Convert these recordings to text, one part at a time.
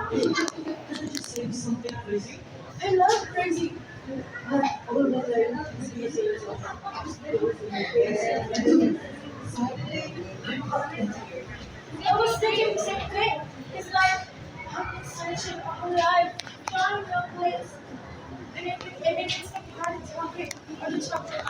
Say something crazy. I love crazy. But I will not let you say yourself. I was thinking the same thing. It's like I'm searching for life, find your place. And if it's like hard to talk it, or the chocolate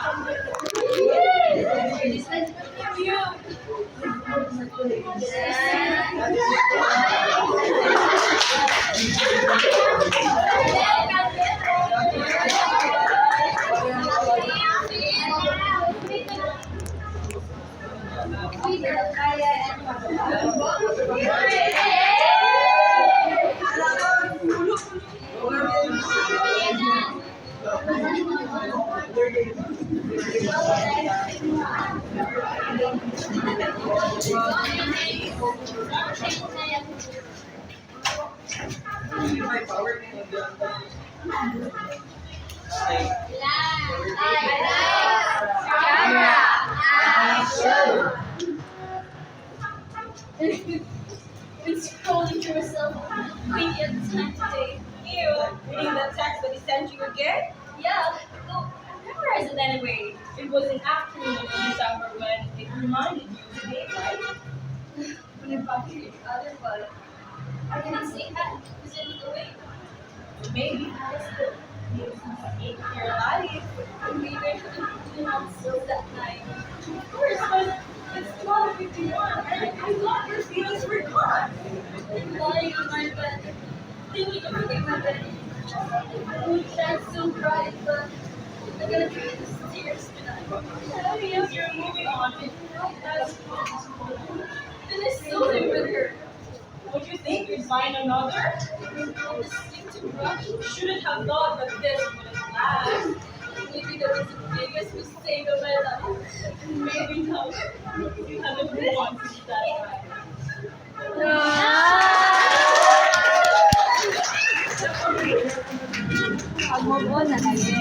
Been scrolling through herself. Maybe at the time today. You reading that text that he sent you again? Yeah, well, memorize it anyway. It was in afternoon in December when it reminded you of the day, right? When we talked to each other, but I didn't say that. Was it the way? Maybe that's the in your life. And we went to the house that night. Of course, but it's 12:51 and I thought your feelings were gone. I'm lying on my bed, thinking of everything my bed. The moon shines so bright, but I'm gonna drink this tears tonight. Yes, you're moving on. That's And I still live with her. what you think you'd find another? All this thing to rush. You shouldn't have thought that this wouldn't last. Maybe that was the biggest mistake of my life. Maybe now you haven't moved on to that. Move on na lagi.